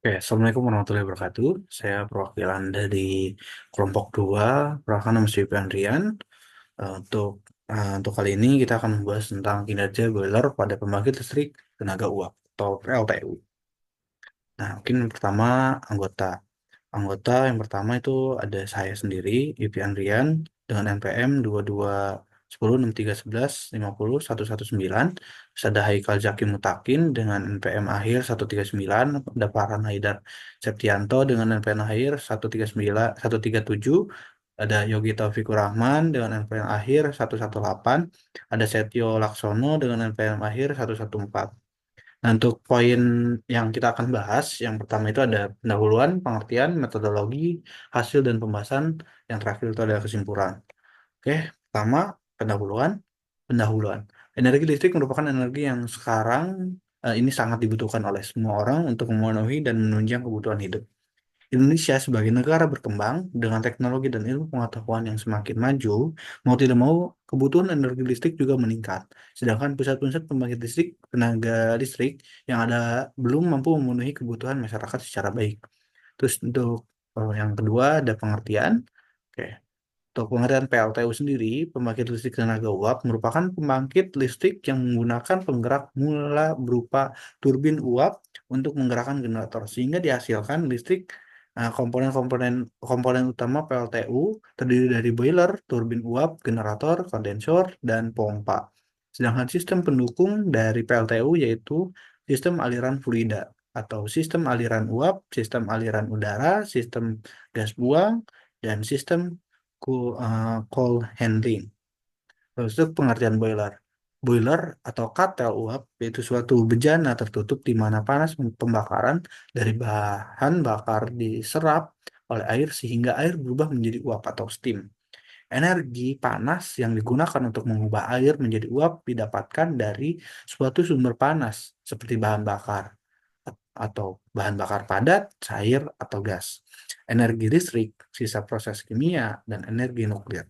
Oke, Assalamualaikum warahmatullahi wabarakatuh. Saya perwakilan dari kelompok 2, Perakan nama Syifa Andrian. Untuk kali ini kita akan membahas tentang kinerja boiler pada pembangkit listrik tenaga uap atau PLTU. Nah, mungkin yang pertama anggota. Anggota yang pertama itu ada saya sendiri, Ipi Andrian, dengan NPM 2210631150 Terus ada Haikal Zaki Mutakin dengan NPM akhir 139. Ada Farhan Haidar Septianto dengan NPM akhir 139 137. Ada Yogi Taufikur Rahman dengan NPM akhir 118. Ada Setio Laksono dengan NPM akhir 114. Nah, untuk poin yang kita akan bahas, yang pertama itu ada pendahuluan, pengertian, metodologi, hasil, dan pembahasan. Yang terakhir itu ada kesimpulan. Oke, pertama, pendahuluan. Pendahuluan. Energi listrik merupakan energi yang sekarang ini sangat dibutuhkan oleh semua orang untuk memenuhi dan menunjang kebutuhan hidup. Indonesia sebagai negara berkembang dengan teknologi dan ilmu pengetahuan yang semakin maju, mau tidak mau kebutuhan energi listrik juga meningkat. Sedangkan pusat-pusat pembangkit listrik, tenaga listrik yang ada belum mampu memenuhi kebutuhan masyarakat secara baik. Terus untuk yang kedua ada pengertian. Oke. Untuk pengertian PLTU sendiri, pembangkit listrik tenaga uap merupakan pembangkit listrik yang menggunakan penggerak mula berupa turbin uap untuk menggerakkan generator sehingga dihasilkan listrik. Komponen utama PLTU terdiri dari boiler, turbin uap, generator, kondensor, dan pompa. Sedangkan sistem pendukung dari PLTU yaitu sistem aliran fluida atau sistem aliran uap, sistem aliran udara, sistem gas buang, dan sistem cold handling. Terus itu pengertian boiler. Boiler atau katel uap yaitu suatu bejana tertutup di mana panas pembakaran dari bahan bakar diserap oleh air sehingga air berubah menjadi uap atau steam. Energi panas yang digunakan untuk mengubah air menjadi uap didapatkan dari suatu sumber panas seperti bahan bakar atau bahan bakar padat, cair, atau gas. Energi listrik, sisa proses kimia, dan energi nuklir.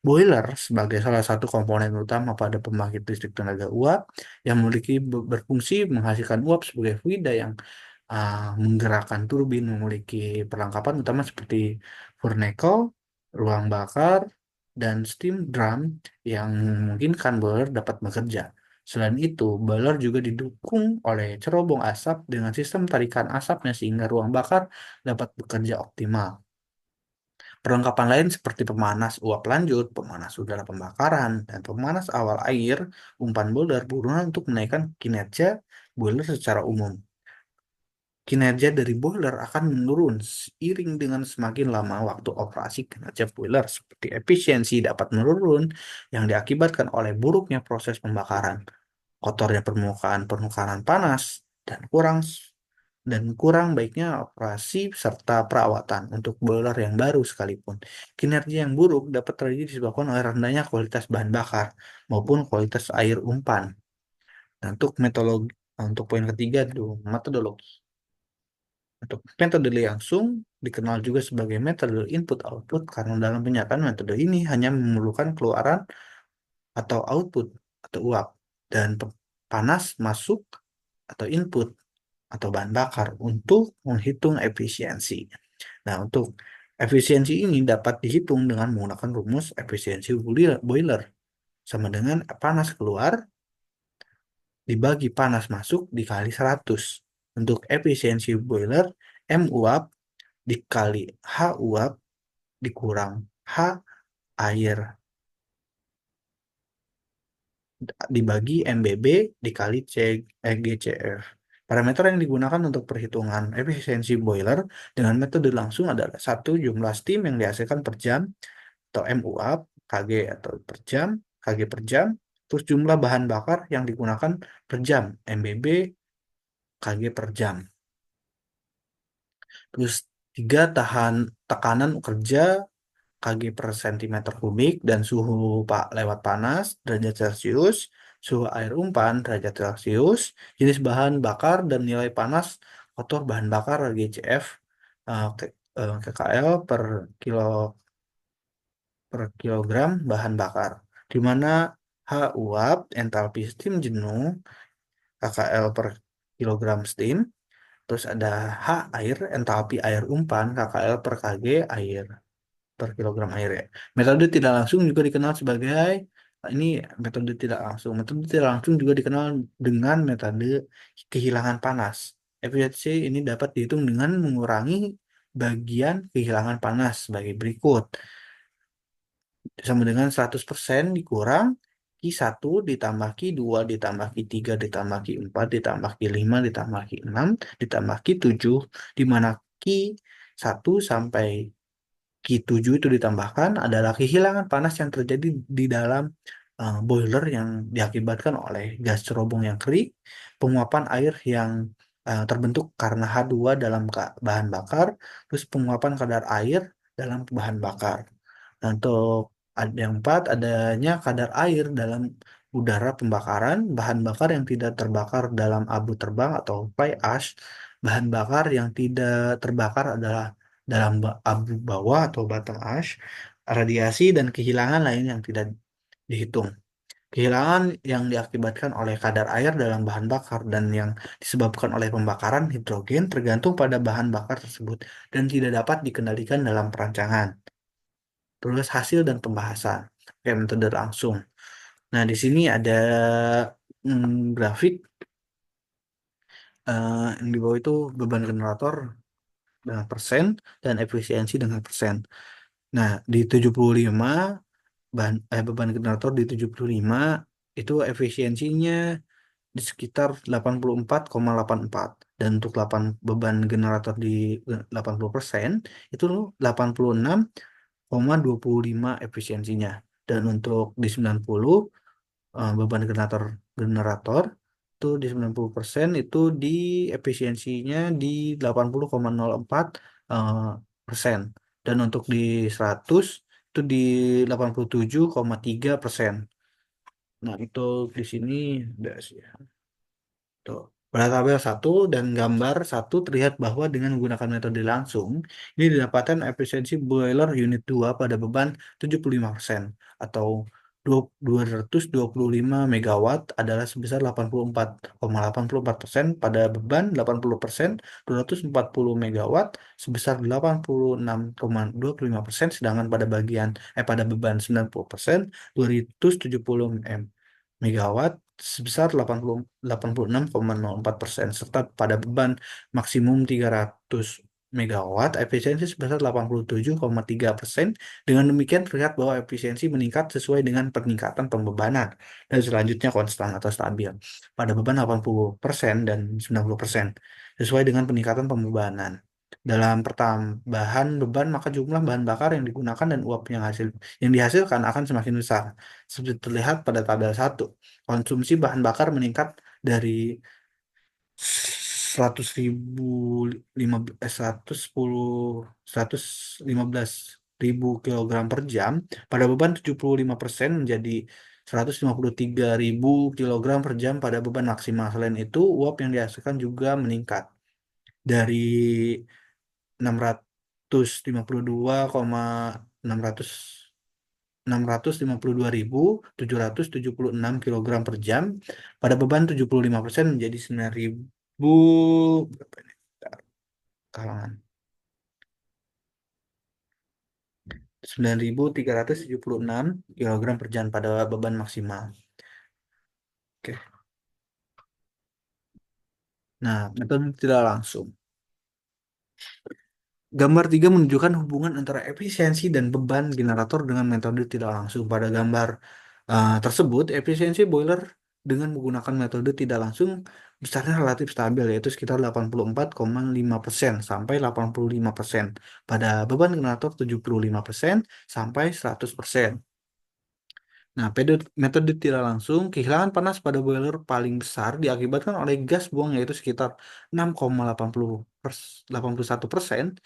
Boiler sebagai salah satu komponen utama pada pembangkit listrik tenaga uap yang memiliki berfungsi menghasilkan uap sebagai fluida yang menggerakkan turbin, memiliki perlengkapan utama seperti furnace, ruang bakar, dan steam drum yang memungkinkan boiler dapat bekerja. Selain itu, boiler juga didukung oleh cerobong asap dengan sistem tarikan asapnya sehingga ruang bakar dapat bekerja optimal. Perlengkapan lain seperti pemanas uap lanjut, pemanas udara pembakaran, dan pemanas awal air, umpan boiler berguna untuk menaikkan kinerja boiler secara umum. Kinerja dari boiler akan menurun seiring dengan semakin lama waktu operasi. Kinerja boiler seperti efisiensi dapat menurun yang diakibatkan oleh buruknya proses pembakaran, kotornya permukaan penukaran panas, dan kurang baiknya operasi serta perawatan untuk boiler yang baru sekalipun. Kinerja yang buruk dapat terjadi disebabkan oleh rendahnya kualitas bahan bakar maupun kualitas air umpan. Nah, untuk poin ketiga itu metodologi. Untuk metode langsung dikenal juga sebagai metode input-output karena dalam kenyataan metode ini hanya memerlukan keluaran atau output atau uap dan panas masuk atau input atau bahan bakar untuk menghitung efisiensi. Nah, untuk efisiensi ini dapat dihitung dengan menggunakan rumus efisiensi boiler sama dengan panas keluar dibagi panas masuk dikali 100. Untuk efisiensi boiler, M uap dikali H uap dikurang H air dibagi MBB dikali GCF. Parameter yang digunakan untuk perhitungan efisiensi boiler dengan metode langsung adalah satu jumlah steam yang dihasilkan per jam atau M uap, KG atau per jam, KG per jam, terus jumlah bahan bakar yang digunakan per jam, MBB, KG per jam. Terus tiga tekanan kerja kg per sentimeter kubik dan suhu pak lewat panas derajat Celcius, suhu air umpan derajat Celcius, jenis bahan bakar dan nilai panas kotor bahan bakar GCF KKL per kilogram bahan bakar, di mana H uap entalpi steam jenuh KKL per kilogram steam, Terus ada H air, entalpi air umpan, KKL per Kg air per kilogram air ya. Metode tidak langsung juga dikenal sebagai ini metode tidak langsung. Metode tidak langsung juga dikenal dengan metode kehilangan panas. Efisiensi ini dapat dihitung dengan mengurangi bagian kehilangan panas sebagai berikut. Sama dengan 100% dikurang Q1 ditambah Q2 ditambah Q3 ditambah Q4 ditambah Q5 ditambah Q6 ditambah Q7, di mana Q1 sampai Q7 itu ditambahkan adalah kehilangan panas yang terjadi di dalam boiler yang diakibatkan oleh gas cerobong yang kering, penguapan air yang terbentuk karena H2 dalam bahan bakar, terus penguapan kadar air dalam bahan bakar. Nah, untuk yang empat, adanya kadar air dalam udara pembakaran, bahan bakar yang tidak terbakar dalam abu terbang atau fly ash, bahan bakar yang tidak terbakar adalah dalam abu bawah atau bottom ash, radiasi dan kehilangan lain yang tidak dihitung. Kehilangan yang diakibatkan oleh kadar air dalam bahan bakar dan yang disebabkan oleh pembakaran hidrogen tergantung pada bahan bakar tersebut dan tidak dapat dikendalikan dalam perancangan. Terus hasil dan pembahasan kayak metode langsung. Nah, di sini ada grafik yang di bawah itu beban generator dengan persen dan efisiensi dengan persen. Nah, di 75 beban generator di 75 itu efisiensinya di sekitar 84,84 dan untuk 8 beban generator di 80% itu 86,25 efisiensinya. Dan untuk di 90 beban generator generator itu di 90% itu di efisiensinya di 80,04 eh, persen. Dan untuk di 100 itu di 87,3%. Nah, itu di sini ada sih. Tuh. Pada tabel satu dan gambar satu terlihat bahwa dengan menggunakan metode langsung, ini didapatkan efisiensi boiler unit 2 pada beban 75% atau 225 megawatt adalah sebesar 84,84% pada beban 80%, 240 megawatt sebesar 86,25%, sedangkan pada beban 90%, 270 megawatt sebesar 86,04% serta pada beban maksimum 300 megawatt efisiensi sebesar 87,3%. Dengan demikian terlihat bahwa efisiensi meningkat sesuai dengan peningkatan pembebanan dan selanjutnya konstan atau stabil pada beban 80% dan 90% sesuai dengan peningkatan pembebanan. Dalam pertambahan beban, maka jumlah bahan bakar yang digunakan dan uap yang dihasilkan akan semakin besar. Seperti terlihat pada tabel satu, konsumsi bahan bakar meningkat dari 115 kilogram per jam pada beban 75% menjadi 153.000 kilogram per jam pada beban maksimal. Selain itu, uap yang dihasilkan juga meningkat dari 652,652.776 kilogram per jam pada beban 75% menjadi 9.000 berapa ini? Bentar, kalangan 9.376 kilogram per jam pada beban maksimal. Oke. Nah, metode tidak langsung. Gambar 3 menunjukkan hubungan antara efisiensi dan beban generator dengan metode tidak langsung. Pada gambar tersebut, efisiensi boiler dengan menggunakan metode tidak langsung besarnya relatif stabil, yaitu sekitar 84,5% sampai 85%. Pada beban generator 75% sampai 100%. Nah, metode tidak langsung, kehilangan panas pada boiler paling besar diakibatkan oleh gas buang yaitu sekitar 6,81%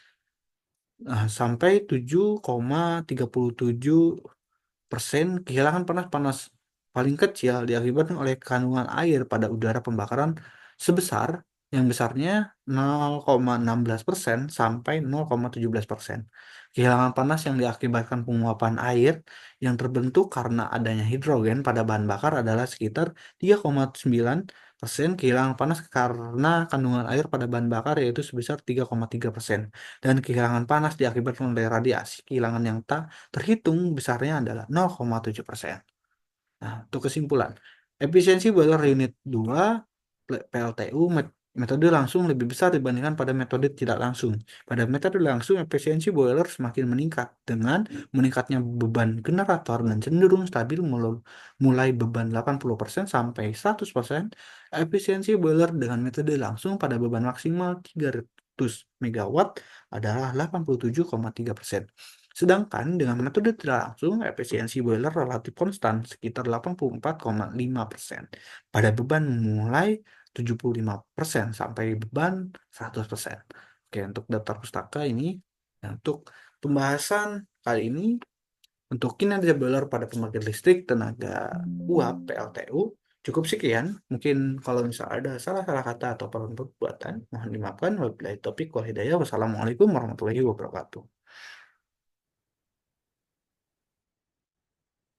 sampai 7,37%. Kehilangan panas paling kecil diakibatkan oleh kandungan air pada udara pembakaran sebesar yang besarnya 0,16% sampai 0,17%. Kehilangan panas yang diakibatkan penguapan air yang terbentuk karena adanya hidrogen pada bahan bakar adalah sekitar 3,9 persen kehilangan panas karena kandungan air pada bahan bakar yaitu sebesar 3,3%. Dan kehilangan panas diakibatkan oleh radiasi kehilangan yang tak terhitung besarnya adalah 0,7%. Nah, untuk kesimpulan, efisiensi boiler unit 2 PLTU metode langsung lebih besar dibandingkan pada metode tidak langsung. Pada metode langsung, efisiensi boiler semakin meningkat dengan meningkatnya beban generator dan cenderung stabil mulai beban 80% sampai 100%. Efisiensi boiler dengan metode langsung pada beban maksimal 300 megawatt adalah 87,3%. Sedangkan dengan metode tidak langsung, efisiensi boiler relatif konstan sekitar 84,5% pada beban mulai 75% sampai beban 100%. Oke, untuk daftar pustaka ini, nah, untuk pembahasan kali ini, untuk kinerja boiler pada pembangkit listrik tenaga uap PLTU, cukup sekian. Mungkin kalau misalnya ada salah-salah kata atau perbuatan, mohon dimaafkan. Wabillahi taufiq wal hidayah. Wassalamualaikum warahmatullahi wabarakatuh.